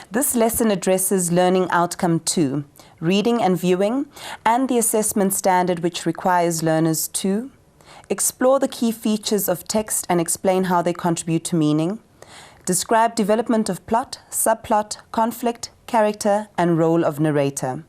This lesson addresses Learning Outcome 2, reading and viewing, and the assessment standard which requires learners to explore the key features of text and explain how they contribute to meaning, describe development of plot, subplot, conflict, character, and role of narrator.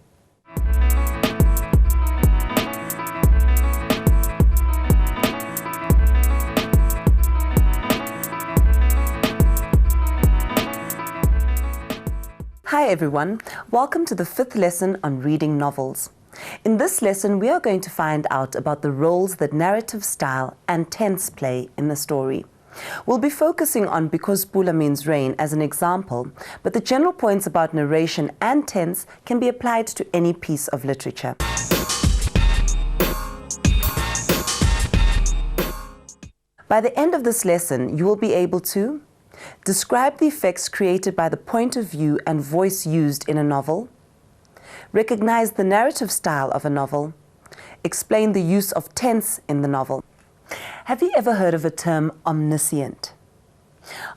Hi everyone, welcome to the 5th lesson on reading novels. In this lesson, we are going to find out about the roles that narrative style and tense play in the story. We'll be focusing on Because Pula Means Rain as an example, but the general points about narration and tense can be applied to any piece of literature. By the end of this lesson, you will be able to describe the effects created by the point of view and voice used in a novel, recognize the narrative style of a novel, explain the use of tense in the novel. Have you ever heard of a term omniscient?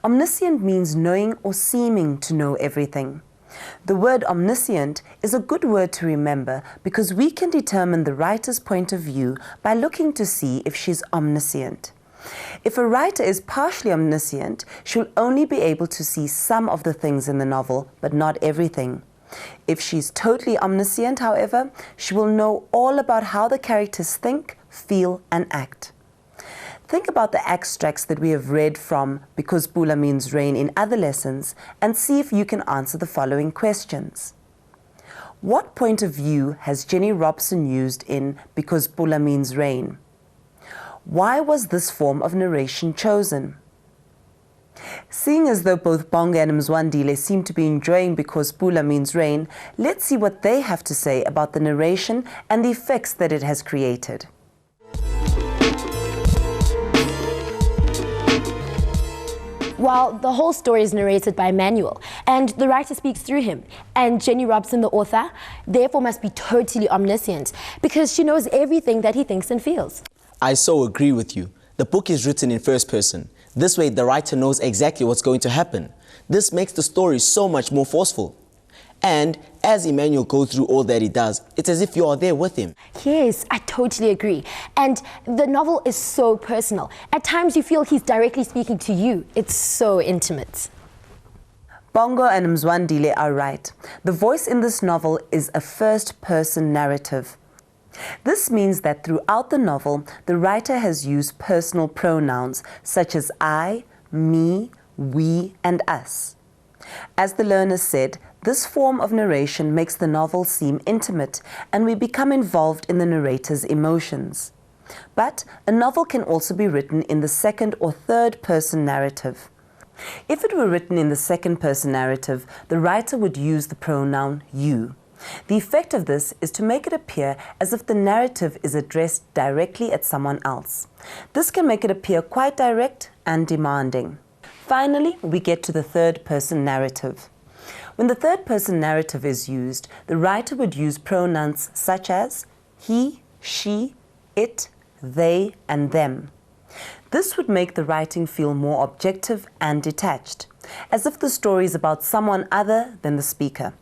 Omniscient means knowing or seeming to know everything. The word omniscient is a good word to remember because we can determine the writer's point of view by looking to see if she's omniscient. If a writer is partially omniscient, she'll only be able to see some of the things in the novel, but not everything. If she's totally omniscient, however, she will know all about how the characters think, feel, and act. Think about the extracts that we have read from Because Pula Means Rain in other lessons and see if you can answer the following questions. What point of view has Jenny Robson used in Because Pula Means Rain? Why was this form of narration chosen? Seeing as though both Bongo and Mzwandile seem to be enjoying Because Pula Means Rain, let's see what they have to say about the narration and the effects that it has created. Well, the whole story is narrated by Emmanuel, and the writer speaks through him. And Jenny Robson, the author, therefore must be totally omniscient because she knows everything that he thinks and feels. I so agree with you. The book is written in first person. This way, the writer knows exactly what's going to happen. This makes the story so much more forceful. And as Emmanuel goes through all that he does, it's as if you are there with him. Yes, I totally agree. And the novel is so personal. At times you feel he's directly speaking to you. It's so intimate. Bongo and Mzwandile are right. The voice in this novel is a first-person narrative. This means that throughout the novel, the writer has used personal pronouns such as I, me, we, and us. As the learner said, this form of narration makes the novel seem intimate and we become involved in the narrator's emotions. But a novel can also be written in the second or third person narrative. If it were written in the second person narrative, the writer would use the pronoun you. The effect of this is to make it appear as if the narrative is addressed directly at someone else. This can make it appear quite direct and demanding. Finally, we get to the third-person narrative. When the third-person narrative is used, the writer would use pronouns such as he, she, it, they, and them. This would make the writing feel more objective and detached, as if the story is about someone other than the speaker.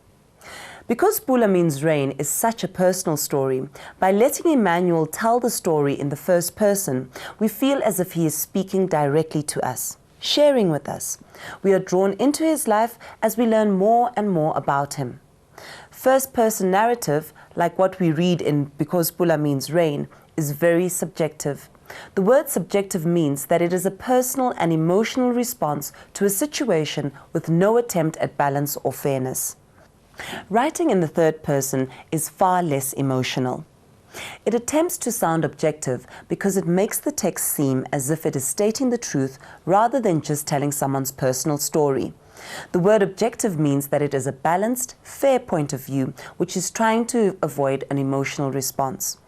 Because Pula Means Rain is such a personal story, by letting Emmanuel tell the story in the first person, we feel as if he is speaking directly to us, sharing with us. We are drawn into his life as we learn more and more about him. First-person narrative, like what we read in Because Pula Means Rain, is very subjective. The word subjective means that it is a personal and emotional response to a situation with no attempt at balance or fairness. Writing in the third person is far less emotional. It attempts to sound objective because it makes the text seem as if it is stating the truth rather than just telling someone's personal story. The word objective means that it is a balanced, fair point of view which is trying to avoid an emotional response.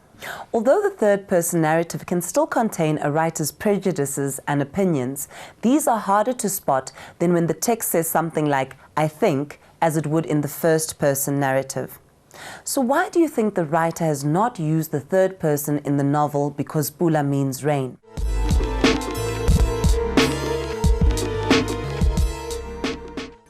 Although the third-person narrative can still contain a writer's prejudices and opinions, these are harder to spot than when the text says something like, I think, as it would in the first-person narrative. So why do you think the writer has not used the third person in the novel Because Pula Means Rain?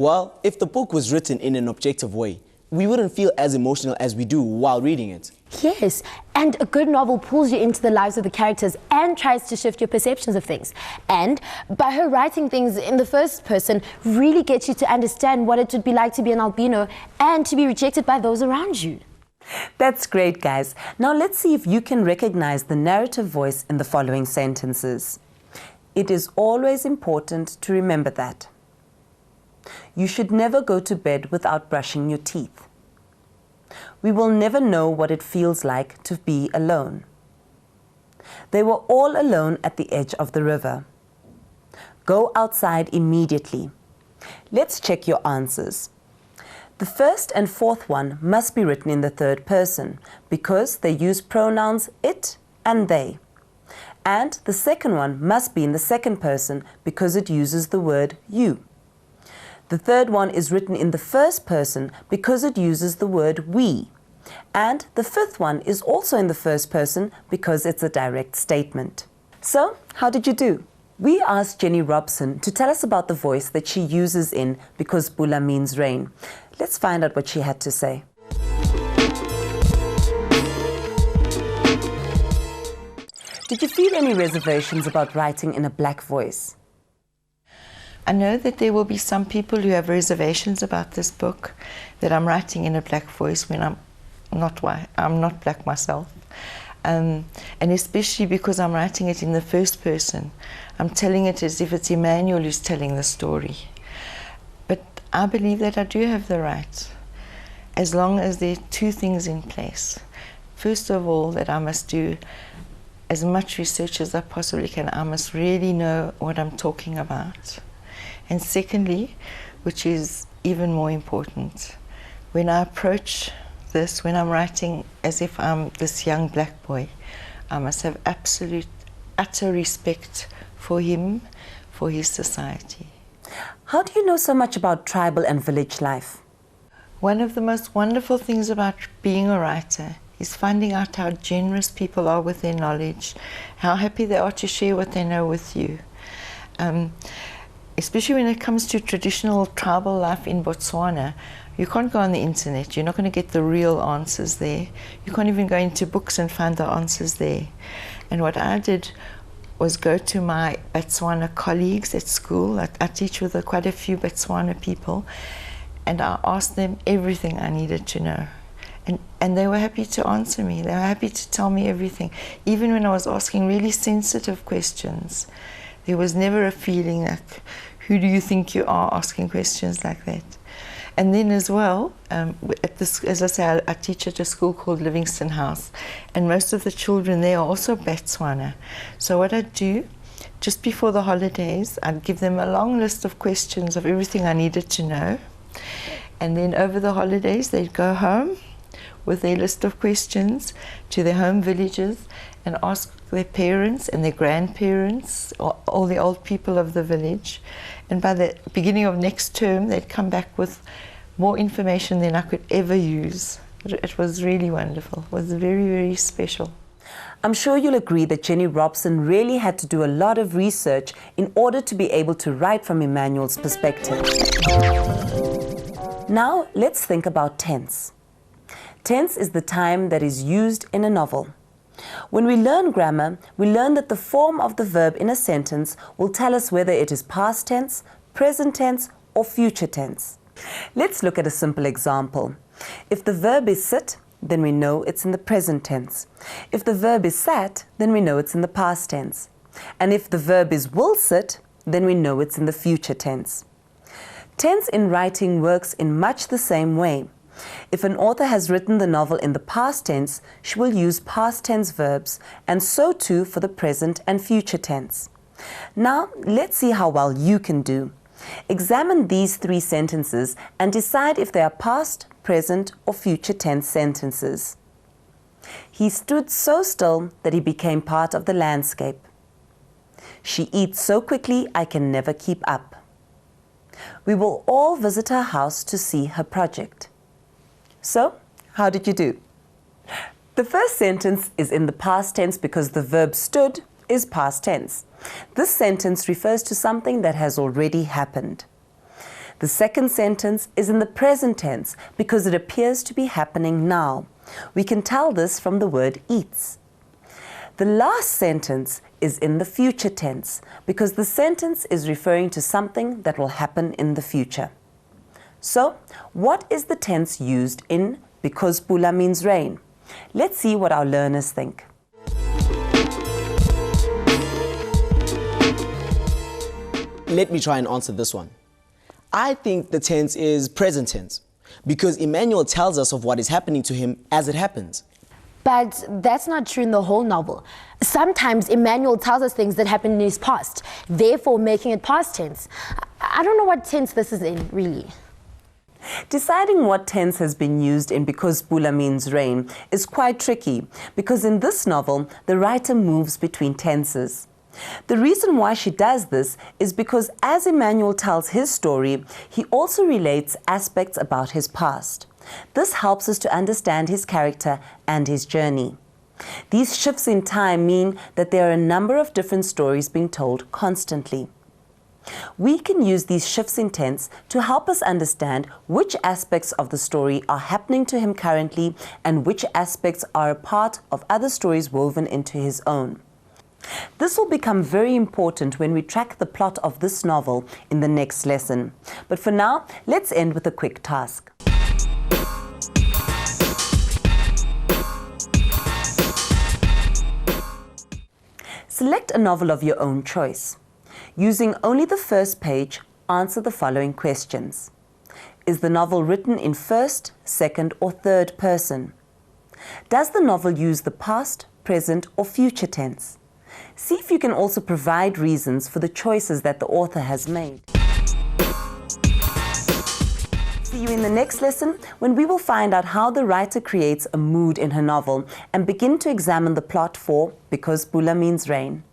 Well, if the book was written in an objective way, we wouldn't feel as emotional as we do while reading it. Yes, and a good novel pulls you into the lives of the characters and tries to shift your perceptions of things. And by her writing things in the first person, really gets you to understand what it would be like to be an albino and to be rejected by those around you. That's great, guys. Now let's see if you can recognize the narrative voice in the following sentences. It is always important to remember that. You should never go to bed without brushing your teeth. We will never know what it feels like to be alone. They were all alone at the edge of the river. Go outside immediately. Let's check your answers. The first and fourth one must be written in the third person because they use pronouns it and they. And the second one must be in the second person because it uses the word you. The third one is written in the first person because it uses the word we. And the fifth one is also in the first person because it's a direct statement. So, how did you do? We asked Jenny Robson to tell us about the voice that she uses in Because Bula Means Rain. Let's find out what she had to say. Did you feel any reservations about writing in a black voice? I know that there will be some people who have reservations about this book, that I'm writing in a black voice when I'm not white. I'm not black myself. And especially because I'm writing it in the first person. I'm telling it as if it's Emmanuel who's telling the story. But I believe that I do have the right, as long as there are two things in place. First of all, that I must do as much research as I possibly can. I must really know what I'm talking about. And secondly, which is even more important, when I approach this, when I'm writing as if I'm this young black boy, I must have absolute, utter respect for him, for his society. How do you know so much about tribal and village life? One of the most wonderful things about being a writer is finding out how generous people are with their knowledge, how happy they are to share what they know with you. Especially when it comes to traditional tribal life in Botswana, you can't go on the internet. You're not going to get the real answers there. You can't even go into books and find the answers there. And what I did was go to my Botswana colleagues at school. I teach with quite a few Botswana people, and I asked them everything I needed to know. And they were happy to answer me. They were happy to tell me everything. Even when I was asking really sensitive questions, there was never a feeling like, who do you think you are asking questions like that? And then as well, as I say, I teach at a school called Livingston House, and most of the children there are also Botswana. So what I do, just before the holidays, I'd give them a long list of questions of everything I needed to know. And then over the holidays, they'd go home with their list of questions to their home villages and ask their parents and their grandparents, or all the old people of the village. And by the beginning of next term, they'd come back with more information than I could ever use. It was really wonderful. It was very, very special. I'm sure you'll agree that Jenny Robson really had to do a lot of research in order to be able to write from Emmanuel's perspective. Now, let's think about tense. Tense is the time that is used in a novel. When we learn grammar, we learn that the form of the verb in a sentence will tell us whether it is past tense, present tense, or future tense. Let's look at a simple example. If the verb is sit, then we know it's in the present tense. If the verb is sat, then we know it's in the past tense. And if the verb is will sit, then we know it's in the future tense. Tense in writing works in much the same way. If an author has written the novel in the past tense, she will use past tense verbs, and so too for the present and future tense. Now, let's see how well you can do. Examine these three sentences and decide if they are past, present, or future tense sentences. He stood so still that he became part of the landscape. She eats so quickly I can never keep up. We will all visit her house to see her project. So, how did you do? The first sentence is in the past tense because the verb stood is past tense. This sentence refers to something that has already happened. The second sentence is in the present tense because it appears to be happening now. We can tell this from the word eats. The last sentence is in the future tense because the sentence is referring to something that will happen in the future. So, what is the tense used in because pula means rain? Let's see what our learners think. Let me try and answer this one. I think the tense is present tense because Emmanuel tells us of what is happening to him as it happens. But that's not true in the whole novel. Sometimes Emmanuel tells us things that happened in his past, therefore making it past tense. I don't know what tense this is in, really. Deciding what tense has been used in because pula means rain is quite tricky because in this novel, the writer moves between tenses. The reason why she does this is because as Emmanuel tells his story, he also relates aspects about his past. This helps us to understand his character and his journey. These shifts in time mean that there are a number of different stories being told constantly. We can use these shifts in tense to help us understand which aspects of the story are happening to him currently and which aspects are a part of other stories woven into his own. This will become very important when we track the plot of this novel in the next lesson. But for now, let's end with a quick task. Select a novel of your own choice. Using only the first page, answer the following questions. Is the novel written in first, second, or third person? Does the novel use the past, present, or future tense? See if you can also provide reasons for the choices that the author has made. See you in the next lesson when we will find out how the writer creates a mood in her novel and begin to examine the plot for Because Pula Means Rain.